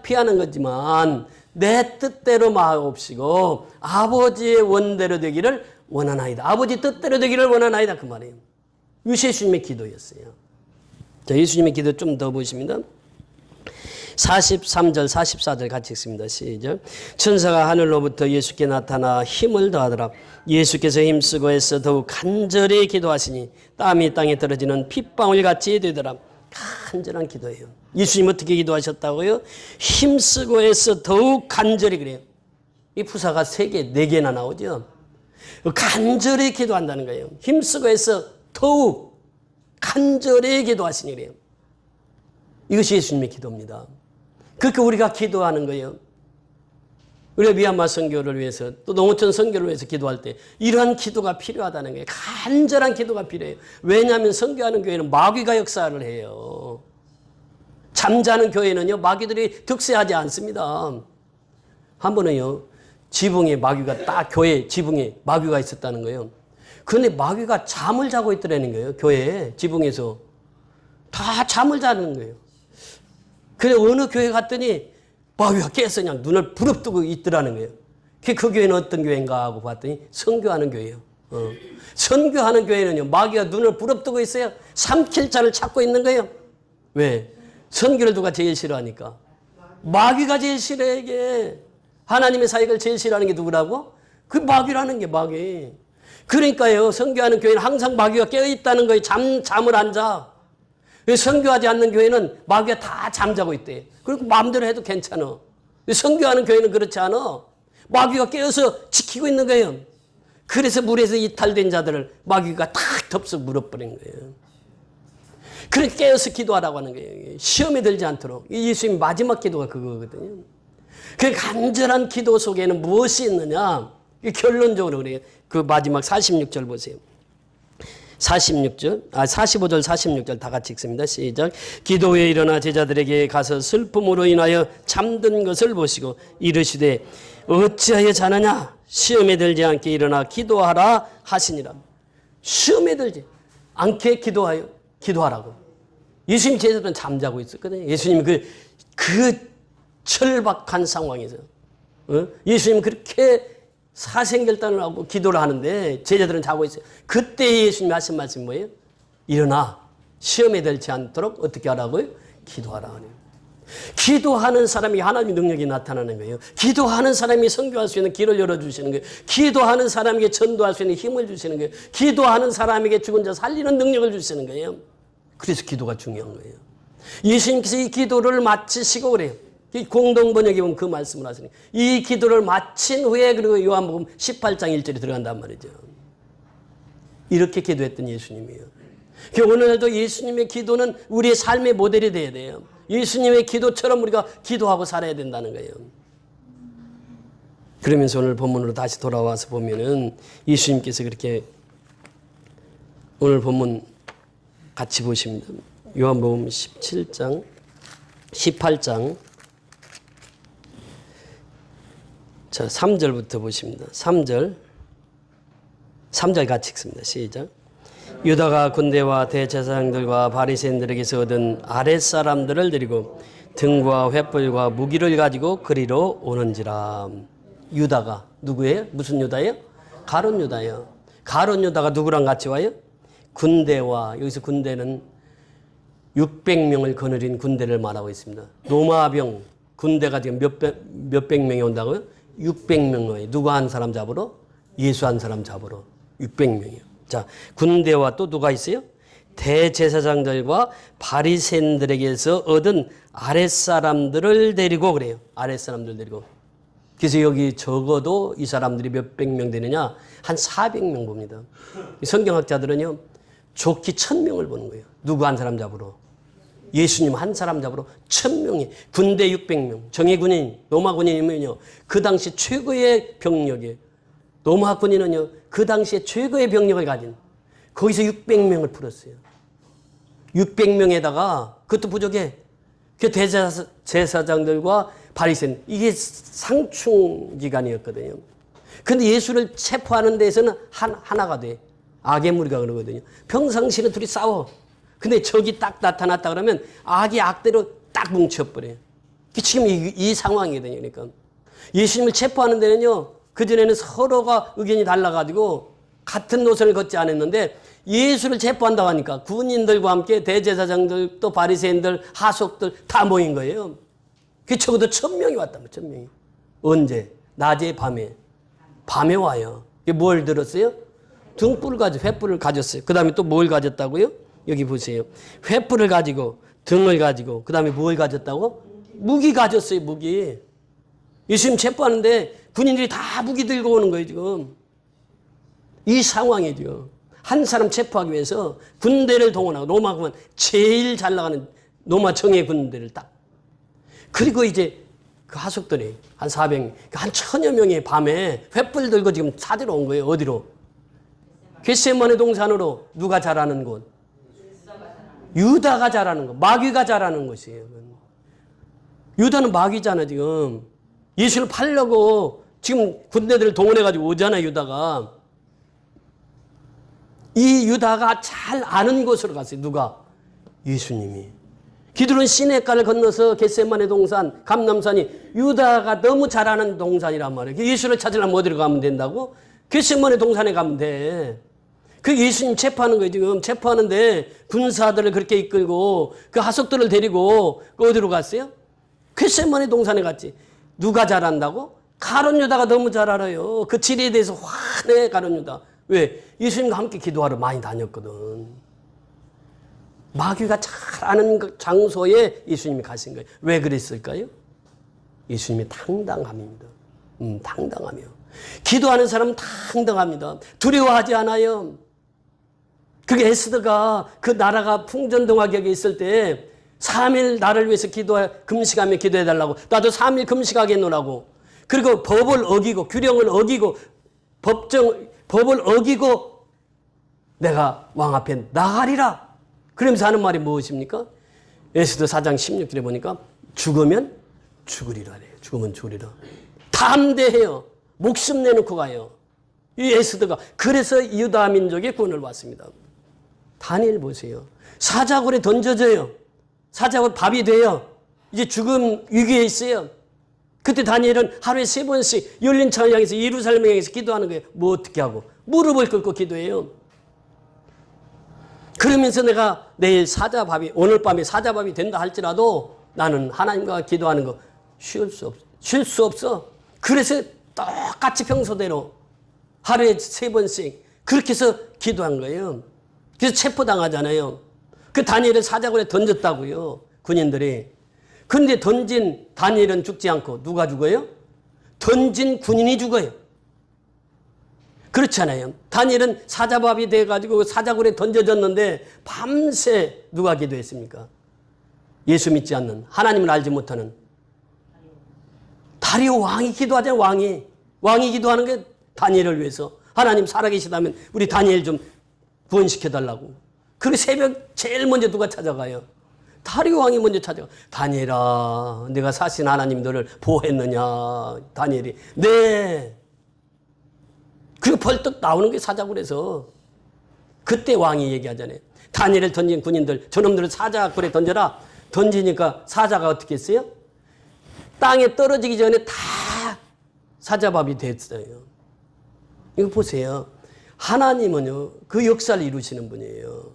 피하는 거지만 내 뜻대로 마옵시고 아버지의 원대로 되기를 원하나이다. 아버지 뜻대로 되기를 원하나이다. 그 말이에요. 이것이 예수님의 기도였어요. 자, 예수님의 기도 좀 더 보십니다. 43절, 44절 같이 읽습니다. 시작. 천사가 하늘로부터 예수께 나타나 힘을 더하더라. 예수께서 힘쓰고 애써 더욱 간절히 기도하시니 땀이 땅에 떨어지는 핏방울같이 되더라. 간절한 기도예요. 예수님 어떻게 기도하셨다고요? 힘쓰고 애써 더욱 간절히 그래요. 이 부사가 3개, 4개나 나오죠. 간절히 기도한다는 거예요. 힘쓰고 애써 더욱 간절히 기도하시니 그래요. 이것이 예수님의 기도입니다. 그렇게 우리가 기도하는 거예요. 우리가 미얀마 선교를 위해서 또 농어촌 선교를 위해서 기도할 때 이러한 기도가 필요하다는 거예요. 간절한 기도가 필요해요. 왜냐하면 선교하는 교회는 마귀가 역사를 해요. 잠자는 교회는요 마귀들이 득세하지 않습니다. 한 번은요 지붕에 마귀가 딱 교회 지붕에 마귀가 있었다는 거예요. 그런데 마귀가 잠을 자고 있더라는 거예요. 교회에 지붕에서 다 잠을 자는 거예요. 그래 어느 교회 갔더니 마귀가 깨서 그냥 눈을 부릅뜨고 있더라는 거예요. 그 교회는 어떤 교회인가 하고 봤더니 선교하는 교회예요. 선교하는 교회는요 마귀가 눈을 부릅뜨고 있어요. 삼킬 자를 찾고 있는 거예요. 왜? 선교를 누가 제일 싫어하니까? 마귀가 제일 싫어해. 이게 하나님의 사역을 제일 싫어하는 게 누구라고? 그 마귀라는 게 마귀. 그러니까요 선교하는 교회는 항상 마귀가 깨어있다는 거예요. 잠을 안 자. 선교하지 않는 교회는 마귀가 다 잠자고 있대. 그리고 마음대로 해도 괜찮아. 선교하는 교회는 그렇지 않아. 마귀가 깨어서 지키고 있는 거예요. 그래서 물에서 이탈된 자들을 마귀가 탁 덮서 물어버린 거예요. 그렇게 깨어서 기도하라고 하는 거예요. 시험에 들지 않도록. 예수님 마지막 기도가 그거거든요. 그 간절한 기도 속에는 무엇이 있느냐? 결론적으로 그래요. 그 마지막 46절 보세요. 45절 46절 다 같이 읽습니다. 시작. 기도에 일어나 제자들에게 가서 슬픔으로 인하여 잠든 것을 보시고 이르시되 어찌하여 자느냐 시험에 들지 않게 일어나 기도하라 하시니라. 시험에 들지 않게 기도하라고. 예수님 제자들은 잠자고 있었거든요. 예수님 그 철박한 상황에서 예수님 그렇게 사생결단을 하고 기도를 하는데 제자들은 자고 있어요. 그때 예수님이 하신 말씀이 뭐예요? 일어나 시험에 들지 않도록 어떻게 하라고요? 기도하라. 기도하는 사람이 하나님의 능력이 나타나는 거예요. 기도하는 사람이 선교할 수 있는 길을 열어주시는 거예요. 기도하는 사람에게 전도할 수 있는 힘을 주시는 거예요. 기도하는 사람에게 죽은 자 살리는 능력을 주시는 거예요. 그래서 기도가 중요한 거예요. 예수님께서 이 기도를 마치시고 그래요. 공동번역에 보면 그 말씀을 하시니 이 기도를 마친 후에 그리고 요한복음 18장 1절이 들어간단 말이죠. 이렇게 기도했던 예수님이에요. 오늘도 예수님의 기도는 우리의 삶의 모델이 돼야 돼요. 예수님의 기도처럼 우리가 기도하고 살아야 된다는 거예요. 그러면서 오늘 본문으로 다시 돌아와서 보면은 예수님께서 그렇게 오늘 본문 같이 보십니다. 요한복음 17장 18장 자, 3절부터 보십니다. 3절 같이 읽습니다. 시작. 유다가 군대와 대제사장들과 바리새인들에게서 얻은 아랫사람들을 데리고 등과 횃불과 무기를 가지고 그리로 오는지라. 유다가 누구예요? 무슨 유다예요? 가룟 유다예요. 가룟 유다가 누구랑 같이 와요? 군대와, 여기서 군대는 600명을 거느린 군대를 말하고 있습니다. 로마병 군대가 지금 몇백 명이 온다고요? 600명 와요. 누가 한 사람 잡으러? 예수 한 사람 잡으러. 600명이요. 자, 군대와 또 누가 있어요? 대제사장들과 바리새인들에게서 얻은 아랫사람들을 데리고 그래요. 아랫사람들 데리고. 그래서 여기 적어도 이 사람들이 몇백 명 되느냐? 한 400명 봅니다. 성경학자들은요. 좋기 1000명을 보는 거예요. 누구 한 사람 잡으러? 예수님 한 사람 잡으러 1000명이 군대 600명 정예군인 로마 군인이면요 그 당시 최고의 병력이에요. 로마 군인은요 그 당시에 최고의 병력을 가진 거기서 600명을 풀었어요. 600명에다가 그것도 부족해. 그 대제사장들과 바리새인 이게 상충 기간이었거든요. 근데 예수를 체포하는 데에서는 하나가 돼. 악의 무리가 그러거든요. 평상시는 둘이 싸워. 근데 적이 딱 나타났다 그러면 악이 악대로 딱 뭉쳐버려요. 지금 이 상황이거든요. 그러니까 예수님을 체포하는 데는요, 그전에는 서로가 의견이 달라가지고 같은 노선을 걷지 않았는데 예수를 체포한다고 하니까 군인들과 함께 대제사장들 또 바리새인들 하속들 다 모인 거예요. 그 적어도 1000명이 왔다. 1000명이. 언제? 낮에 밤에. 밤에 와요. 뭘 들었어요? 등불을 가지고 횃불을 가졌어요. 그 다음에 또 뭘 가졌다고요? 여기 보세요. 횃불을 가지고 등을 가지고 그 다음에 뭘 가졌다고? 무기 가졌어요. 무기. 예수님 체포하는데 군인들이 다 무기 들고 오는 거예요. 지금. 이 상황이죠. 한 사람 체포하기 위해서 군대를 동원하고 로마군은 제일 잘 나가는 로마 정예 군대를 딱. 그리고 이제 그 하속들이 한 400명, 한 1000여 명이 밤에 횃불 들고 지금 찾으러 온 거예요. 어디로? 겟세마네 동산으로. 누가 잘하는 곳? 유다가 잘하는 곳. 마귀가 잘하는 곳이에요. 유다는 마귀잖아 지금. 예수를 팔려고 지금 군대들을 동원해가지고 오잖아 유다가. 이 유다가 잘 아는 곳으로 갔어요. 누가? 예수님이. 기드론 시내가를 건너서 겟세마네 동산, 감람산이 유다가 너무 잘 아는 동산이란 말이에요. 예수를 찾으려면 어디로 가면 된다고? 겟세마네 동산에 가면 돼. 그 예수님 체포하는 거예요. 지금 체포하는데 군사들을 그렇게 이끌고 그 하속들을 데리고 어디로 갔어요? 겟세마네 동산에 갔지. 누가 잘한다고? 가룟 유다가 너무 잘 알아요. 그 지리에 대해서 환해 가룟 유다. 왜? 예수님과 함께 기도하러 많이 다녔거든. 마귀가 잘 아는 그 장소에 예수님이 가신 거예요. 왜 그랬을까요? 예수님의 당당함입니다. 당당하며. 기도하는 사람은 당당합니다. 두려워하지 않아요. 그게 에스더가 그 나라가 풍전등화격에 있을 때 3일 나를 위해서 금식하며 기도해달라고. 나도 3일 금식하겠노라고. 그리고 법을 어기고 규령을 어기고 법을 어기고 내가 왕 앞에 나가리라. 그러면서 하는 말이 무엇입니까? 에스더 4장 16절에 보니까 죽으면 죽으리라 그래요. 죽으면 죽으리라. 담대해요. 목숨 내놓고 가요. 이 에스더가. 그래서 유다 민족의 구원을 받습니다. 다니엘 보세요. 사자굴에 던져져요. 사자굴 밥이 돼요. 이제 죽음 위기에 있어요. 그때 다니엘은 하루에 3번씩 열린 창을 향해서 예루살렘을 향해서 기도하는 거예요. 뭐 어떻게 하고? 무릎을 꿇고 기도해요. 그러면서 내가 내일 오늘 밤에 사자밥이 된다 할지라도 나는 하나님과 기도하는 거 쉴 수 없어. 그래서 똑같이 평소대로 하루에 3번씩 그렇게 해서 기도한 거예요. 그래서 체포당하잖아요. 그 다니엘을 사자굴에 던졌다고요. 군인들이. 그런데 던진 다니엘은 죽지 않고 누가 죽어요? 던진 군인이 죽어요. 그렇잖아요. 다니엘은 사자밥이 돼가지고 사자굴에 던져졌는데 밤새 누가 기도했습니까? 예수 믿지 않는, 하나님을 알지 못하는 다리오 왕이 기도하잖아요. 왕이 기도하는 게 다니엘을 위해서. 하나님 살아계시다면 우리 다니엘 좀 구원시켜달라고. 그리고 새벽 제일 먼저 누가 찾아가요? 다리오 왕이 먼저 찾아가. 다니엘아, 내가 사신 하나님 너를 보호했느냐? 다니엘이 네. 그리고 벌떡 나오는 게 사자굴에서. 그때 왕이 얘기하잖아요. 다니엘을 던진 군인들, 저놈들을 사자굴에 던져라. 던지니까 사자가 어떻게 했어요? 땅에 떨어지기 전에 다 사자밥이 됐어요. 이거 보세요. 하나님은요, 그 역사를 이루시는 분이에요.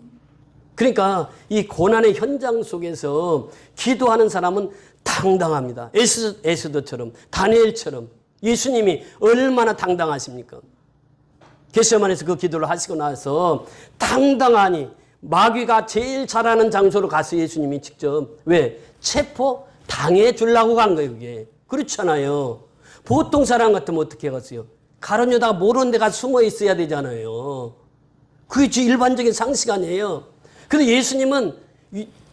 그러니까 이 고난의 현장 속에서 기도하는 사람은 당당합니다. 에스더처럼, 다니엘처럼. 예수님이 얼마나 당당하십니까? 겟세마네에서 그 기도를 하시고 나서 당당하니 마귀가 제일 잘하는 장소로 가서 예수님이 직접 왜? 체포 당해 주려고 간 거예요. 그게. 그렇잖아요. 보통 사람 같으면 어떻게 갔어요? 가룟 유다가 모르는 데가 숨어 있어야 되잖아요. 그게 일반적인 상식 아니에요. 근데 예수님은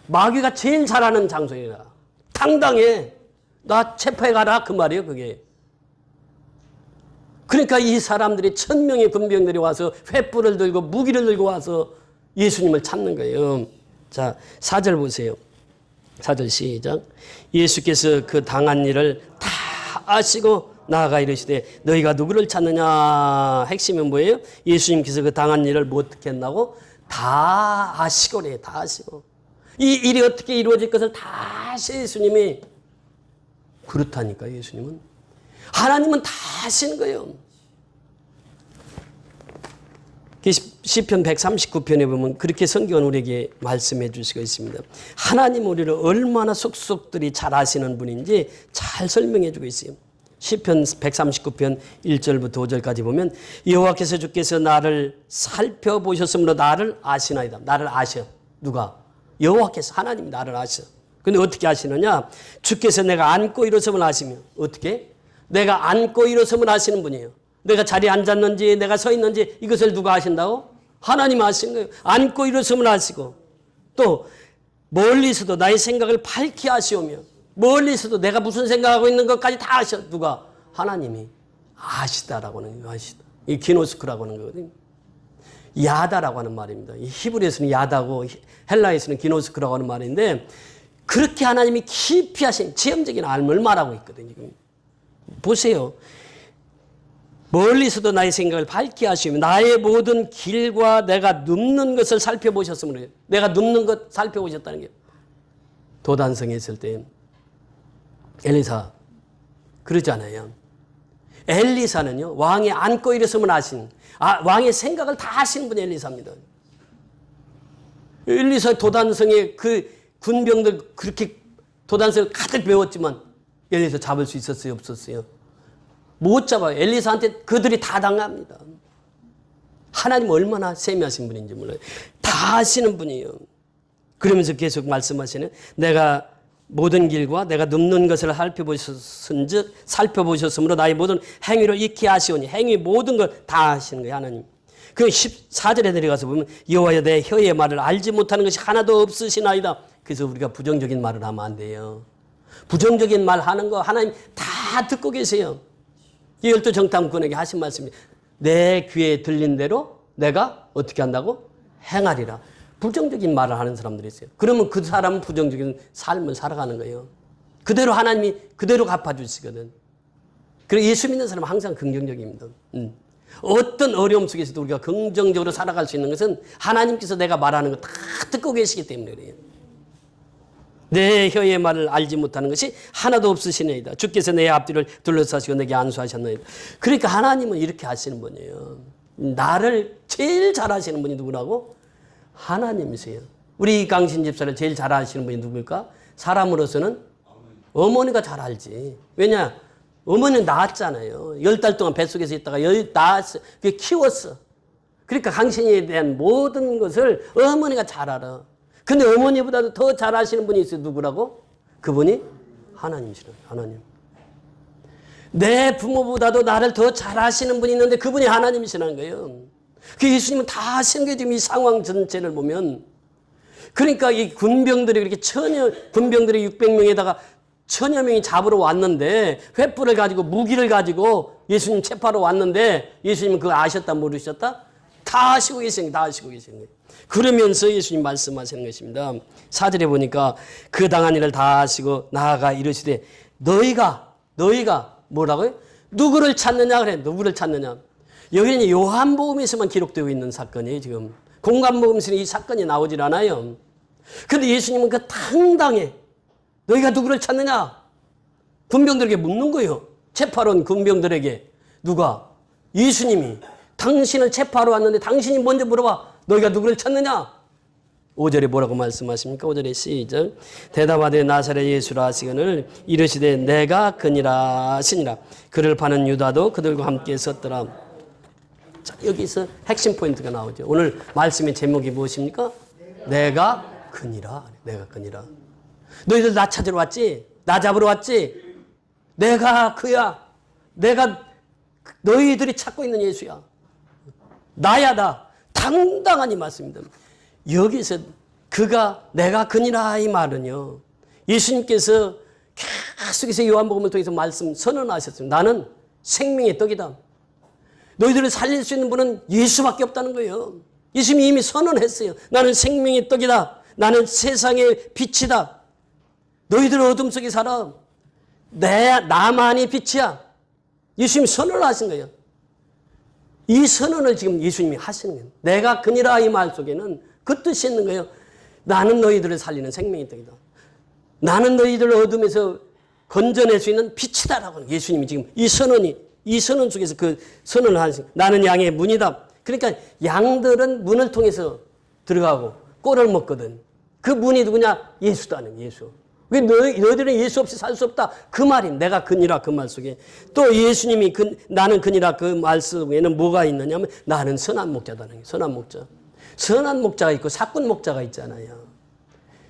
마귀가 제일 잘하는 장소이라. 당당해. 나 체포해 가라 그 말이에요. 그게. 그러니까 이 사람들이 1000명의 군병들이 와서 횃불을 들고 무기를 들고 와서 예수님을 찾는 거예요. 자, 4절 보세요. 4절 시작. 예수께서 그 당한 일을 다 아시고 나아가 이르시되 너희가 누구를 찾느냐. 핵심은 뭐예요? 예수님께서 그 당한 일을 뭐 어떻게 했나고? 다 아시고래. 다 아시고. 이 일이 어떻게 이루어질 것을 다 아시 예수님이. 그렇다니까 예수님은. 하나님은 다 아시는 거예요. 시편 139편에 보면 그렇게 성경은 우리에게 말씀해 주시고 있습니다. 하나님 우리를 얼마나 속속들이 잘 아시는 분인지 잘 설명해 주고 있어요. 시편 139편 1절부터 5절까지 보면 여호와께서 주께서 나를 살펴보셨으므로 나를 아시나이다. 나를 아셔. 누가? 여호와께서 하나님이 나를 아셔. 근데 어떻게 아시느냐? 주께서 내가 앉고 일어섬을 아시며. 어떻게? 내가 앉고 일어섬을 아시는 분이에요. 내가 자리에 앉았는지 내가 서 있는지 이것을 누가 아신다고? 하나님 아신 거예요. 앉고 일어섬을 아시고 또 멀리서도 나의 생각을 밝히 아시오며 멀리서도 내가 무슨 생각하고 있는 것까지 다 아셔. 누가? 하나님이 아시다라고 하는 거예요. 아시다. 이 기노스크라고 하는 거거든요. 야다라고 하는 말입니다. 이 히브리에서는 야다고 헬라에서는 기노스크라고 하는 말인데 그렇게 하나님이 깊이 하신 지형적인 알을 말하고 있거든요. 보세요. 멀리서도 나의 생각을 밝히 하시며 나의 모든 길과 내가 눕는 것을 살펴보셨으므로 내가 눕는 것 살펴보셨다는 게 도단성에 있을 때 엘리사 그러잖아요. 엘리사는요 왕이 앉고 일어서면 아신 왕의 생각을 다 아시는 분이 엘리사입니다. 엘리사 도단성에 그 군병들 그렇게 도단성을 가득 메웠지만 엘리사 잡을 수 있었어요? 없었어요? 못 잡아요. 엘리사한테 그들이 다 당합니다. 하나님 얼마나 세미하신 분인지 몰라요. 다 아시는 분이에요. 그러면서 계속 말씀하시는 내가 모든 길과 내가 눕는 것을 살펴보셨은즉 살펴보셨으므로 나의 모든 행위를 익히 아시오니 행위 모든 걸 다 아시는 거예요. 하나님. 그 14절에 내려가서 보면 여호와여 내 혀의 말을 알지 못하는 것이 하나도 없으시나이다. 그래서 우리가 부정적인 말을 하면 안 돼요. 부정적인 말 하는 거 하나님 다 듣고 계세요. 열두 정탐꾼에게 하신 말씀이 내 귀에 들린 대로 내가 어떻게 한다고? 행하리라. 부정적인 말을 하는 사람들이 있어요. 그러면 그 사람은 부정적인 삶을 살아가는 거예요. 그대로 하나님이 그대로 갚아주시거든. 그리고 예수 믿는 사람은 항상 긍정적입니다. 어떤 어려움 속에서도 우리가 긍정적으로 살아갈 수 있는 것은 하나님께서 내가 말하는 거 다 듣고 계시기 때문에 그래요. 내 혀의 말을 알지 못하는 것이 하나도 없으시나이다. 주께서 내 앞뒤를 둘러싸시고 내게 안수하셨나이다. 그러니까 하나님은 이렇게 하시는 분이에요. 나를 제일 잘 아시는 분이 누구라고? 하나님이세요. 우리 강신 집사를 제일 잘 아시는 분이 누굴까? 사람으로서는 어머니가 잘 알지. 왜냐? 어머니는 낳았잖아요. 10달 동안 뱃속에서 있다가 낳았어. 그게 키웠어. 그러니까 강신에 대한 모든 것을 어머니가 잘 알아. 근데 어머니보다도 더 잘 아시는 분이 있어요. 누구라고? 그분이 하나님이시라고. 하나님. 내 부모보다도 나를 더 잘 아시는 분이 있는데 그분이 하나님이시라는 거예요. 그 예수님은 다 아시는 게 지금 이 상황 전체를 보면. 그러니까 이 군병들이 그렇게 군병들이 600명에다가 1000여 명이 잡으러 왔는데 횃불을 가지고 무기를 가지고 예수님 체포하러 왔는데 예수님은 그거 아셨다 모르셨다? 다 아시고 계시는 거예요. 다 아시고 계시는 거예요. 그러면서 예수님 말씀하시는 것입니다. 4절에 보니까 그 당한 일을 다 아시고 나아가 이르시되 너희가 뭐라고요? 누구를 찾느냐 그래. 누구를 찾느냐. 여기는 요한복음에서만 기록되고 있는 사건이에요. 지금 공관복음에서는 이 사건이 나오질 않아요. 그런데 예수님은 그 당당해 너희가 누구를 찾느냐? 군병들에게 묻는 거예요. 체포하러 온 군병들에게. 누가? 예수님이. 당신을 체포하러 왔는데 당신이 먼저 물어봐. 너희가 누구를 찾느냐? 5절에 뭐라고 말씀하십니까? 5절에 시작. 대답하되 나사렛 예수라 하시거늘 이르시되 내가 그니라 하시니라. 그를 파는 유다도 그들과 함께 섰더라. 자, 여기서 핵심 포인트가 나오죠. 오늘 말씀의 제목이 무엇입니까? 내가 그니라. 내가 그니라. 너희들 나 찾으러 왔지? 나 잡으러 왔지? 내가 그야. 내가 너희들이 찾고 있는 예수야. 나야 나. 당당한 이 말씀입니다. 여기서 그가 내가 그니라 이 말은요. 예수님께서 계속해서 요한복음을 통해서 말씀 선언하셨습니다. 나는 생명의 떡이다. 너희들을 살릴 수 있는 분은 예수밖에 없다는 거예요. 예수님이 이미 선언했어요. 나는 생명의 떡이다. 나는 세상의 빛이다. 너희들 어둠 속에 살아. 나만이 빛이야. 예수님이 선언을 하신 거예요. 이 선언을 지금 예수님이 하시는 거예요. 내가 그니라 이 말 속에는 그 뜻이 있는 거예요. 나는 너희들을 살리는 생명의 떡이다. 나는 너희들을 어둠에서 건져낼 수 있는 빛이다라고 예수님이 지금 이 선언 속에서 그 선언을 하신 거예요. 나는 양의 문이다. 그러니까 양들은 문을 통해서 들어가고 꼴을 먹거든. 그 문이 누구냐? 예수다는 예수. 너희들은 예수 없이 살 수 없다. 그 말이 내가 그니라 그 말 속에. 또 예수님이 나는 그니라 그 말 속에는 뭐가 있느냐면 나는 선한 목자다는 거예요. 선한 목자. 선한 목자가 있고 사꾼 목자가 있잖아요.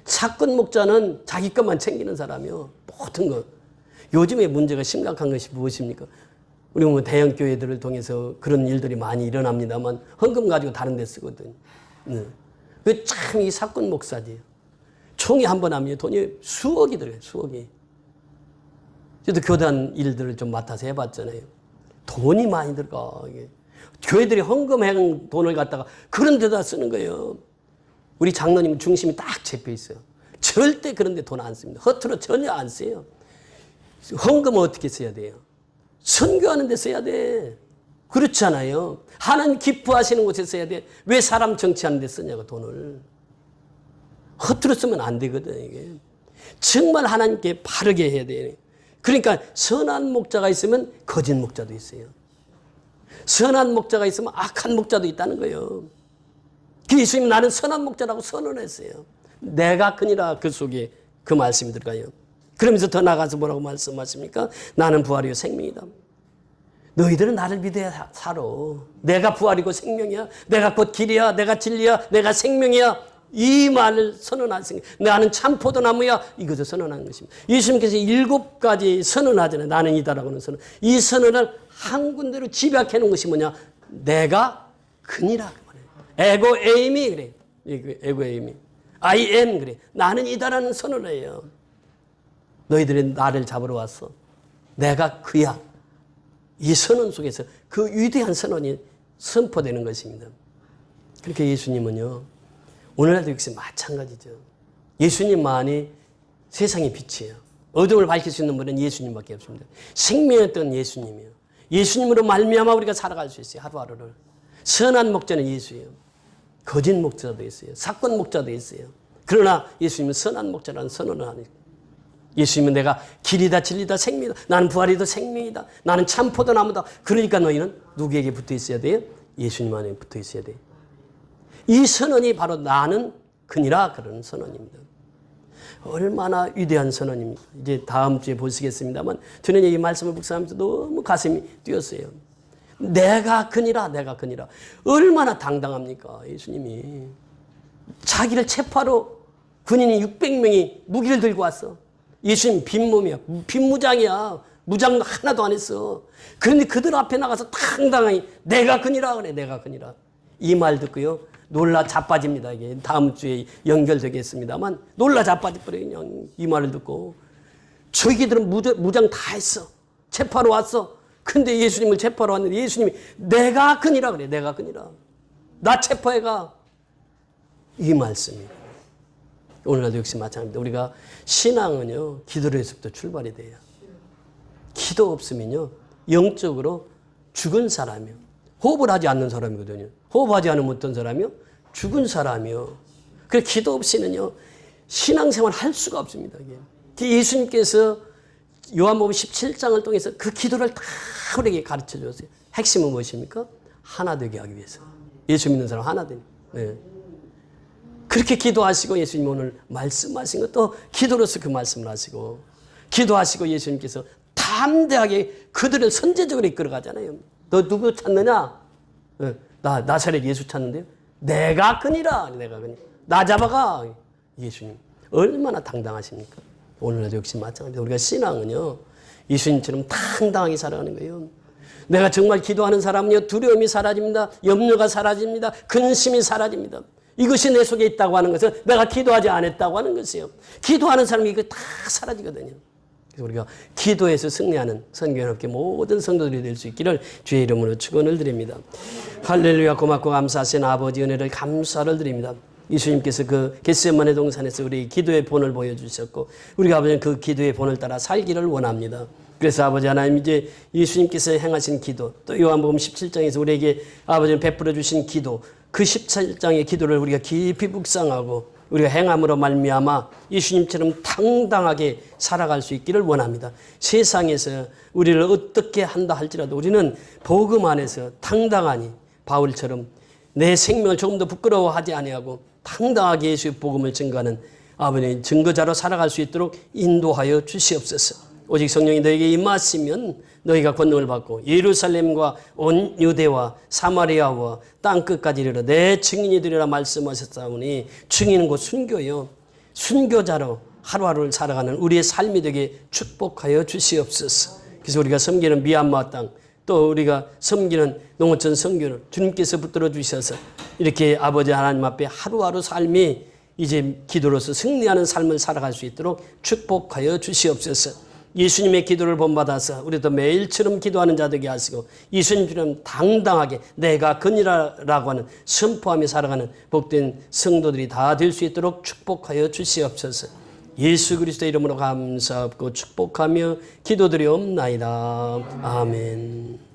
사꾼 목자는 자기 것만 챙기는 사람이요. 모든 것. 요즘에 문제가 심각한 것이 무엇입니까? 우리 뭐 대형 교회들을 통해서 그런 일들이 많이 일어납니다만 헌금 가지고 다른 데 쓰거든. 그 참 이 사꾼 목사지. 총이 한 번 하면 돈이 수억이 들어가요. 수억이. 저도 교단 일들을 좀 맡아서 해봤잖아요. 돈이 많이 들어가. 이게. 교회들이 헌금행 돈을 갖다가 그런 데다 쓰는 거예요. 우리 장로님 중심이 딱 잡혀 있어요. 절대 그런 데 돈 안 씁니다. 허투루 전혀 안 써요. 헌금은 어떻게 써야 돼요? 선교하는 데 써야 돼. 그렇잖아요. 하나님 기뻐하시는 곳에 써야 돼. 왜 사람 정치하는 데 쓰냐고 돈을. 허투루 쓰면 안 되거든 이게. 정말 하나님께 바르게 해야 돼요. 그러니까 선한 목자가 있으면 거짓 목자도 있어요. 선한 목자가 있으면 악한 목자도 있다는 거예요. 예수님은 나는 선한 목자라고 선언했어요. 내가 그니라 그 속에 그 말씀이 들어가요. 그러면서 더 나가서 뭐라고 말씀하십니까? 나는 부활이요 생명이다. 너희들은 나를 믿어야 살아. 내가 부활이고 생명이야. 내가 곧 길이야. 내가 진리야. 내가 생명이야. 이 말을 선언하신 거예요. 나는 참 포도나무야. 이것을 선언한 것입니다. 예수님께서 7가지 선언하잖아요. 나는 이다라고는 선언. 이 선언을 한 군데로 집약해 놓은 것이 뭐냐? 내가 그니라. 에고 에임이 그래. 에고 에임이. I am 그래. 나는 이다라는 선언을 해요. 너희들이 나를 잡으러 왔어. 내가 그야. 이 선언 속에서 그 위대한 선언이 선포되는 것입니다. 그렇게 예수님은요. 오늘날도 역시 마찬가지죠. 예수님만이 세상의 빛이에요. 어둠을 밝힐 수 있는 분은 예수님밖에 없습니다. 생명이었던 예수님이에요. 예수님으로 말미암아 우리가 살아갈 수 있어요. 하루하루를. 선한 목자는 예수예요. 거짓 목자도 있어요. 사건 목자도 있어요. 그러나 예수님은 선한 목자라는 선언을 하는 거예요. 예수님은 내가 길이다 진리다 생명이다. 나는 부활이다 생명이다. 나는 참 포도나무다. 그러니까 너희는 누구에게 붙어 있어야 돼요? 예수님 안에 붙어 있어야 돼요. 이 선언이 바로 나는 그니라 그러는 선언입니다. 얼마나 위대한 선언입니까? 이제 다음 주에 보시겠습니다만 저는 이 말씀을 묵상하면서 너무 가슴이 뛰었어요. 내가 그니라 내가 그니라. 얼마나 당당합니까? 예수님이. 자기를 체포하러 군인이 600명이 무기를 들고 왔어. 예수님 빈몸이야. 빈무장이야. 무장 하나도 안 했어. 그런데 그들 앞에 나가서 당당하게 내가 그니라 그래. 내가 그니라. 이 말 듣고요. 놀라 자빠집니다. 이게 다음 주에 연결되겠습니다만 놀라 자빠져버려요. 그냥 이 말을 듣고. 저기들은 무장 다 했어. 체포하러 왔어. 근데 예수님을 체포하러 왔는데 예수님이 내가 그니라 그래. 내가 그니라. 나 체포해가. 이 말씀이에요. 오늘날도 역시 마찬가지입니다. 우리가 신앙은요. 기도에서부터 출발이 돼요. 기도 없으면요. 영적으로 죽은 사람이요. 호흡을 하지 않는 사람이거든요. 호흡하지 않으면 어떤 사람이요? 죽은 사람이요. 그래서 기도 없이는요. 신앙생활 할 수가 없습니다. 예수님께서 요한복음 17장을 통해서 그 기도를 다 우리에게 가르쳐 줬어요. 핵심은 무엇입니까? 하나 되게 하기 위해서. 예수 믿는 사람 하나 되는. 네. 그렇게 기도하시고 예수님 오늘 말씀하신 것도 기도로서 그 말씀을 하시고 기도하시고 예수님께서 담대하게 그들을 선제적으로 이끌어 가잖아요. 너 누구 찾느냐? 나 나사렛 예수 찾는데요. 내가 그니라. 내가 그니. 나 잡아가. 예수님. 얼마나 당당하십니까? 오늘날도 역시 마찬가지입니다. 우리가 신앙은요. 예수님처럼 당당하게 살아가는 거예요. 내가 정말 기도하는 사람은요. 두려움이 사라집니다. 염려가 사라집니다. 근심이 사라집니다. 이것이 내 속에 있다고 하는 것은 내가 기도하지 않았다고 하는 것이에요. 기도하는 사람이 이거 다 사라지거든요. 그래서 우리가 기도해서 승리하는 선교연합회 모든 성도들이 될 수 있기를 주의 이름으로 축원을 드립니다. 할렐루야. 고맙고 감사하신 아버지 은혜를 감사를 드립니다. 예수님께서 그 겟세마네 동산에서 우리 기도의 본을 보여주셨고 우리가 아버지는 그 기도의 본을 따라 살기를 원합니다. 그래서 아버지 하나님 이제 예수님께서 행하신 기도 또 요한복음 17장에서 우리에게 아버지는 베풀어 주신 기도 그 17장의 기도를 우리가 깊이 묵상하고 우리가 행함으로 말미암아 예수님처럼 당당하게 살아갈 수 있기를 원합니다. 세상에서 우리를 어떻게 한다 할지라도 우리는 복음 안에서 당당하니 바울처럼 내 생명을 조금 더 부끄러워하지 아니하고 당당하게 예수의 복음을 증거하는 아버님 증거자로 살아갈 수 있도록 인도하여 주시옵소서. 오직 성령이 너에게 임하시면 너희가 권능을 받고 예루살렘과 온 유대와 사마리아와 땅끝까지 이르러 내 증인이 되리라 말씀하셨사오니 증인은 곧 순교요. 순교자로 하루하루를 살아가는 우리의 삶이 되게 축복하여 주시옵소서. 그래서 우리가 섬기는 미얀마 땅 또 우리가 섬기는 농어촌 선교를 주님께서 붙들어 주셔서 이렇게 아버지 하나님 앞에 하루하루 삶이 이제 기도로서 승리하는 삶을 살아갈 수 있도록 축복하여 주시옵소서. 예수님의 기도를 본받아서 우리도 매일처럼 기도하는 자 되게 하시고 예수님처럼 당당하게 내가 그니라라고 하는 선포하며 살아가는 복된 성도들이 다 될 수 있도록 축복하여 주시옵소서. 예수 그리스도 이름으로 감사하고 축복하며 기도드리옵나이다. 아멘.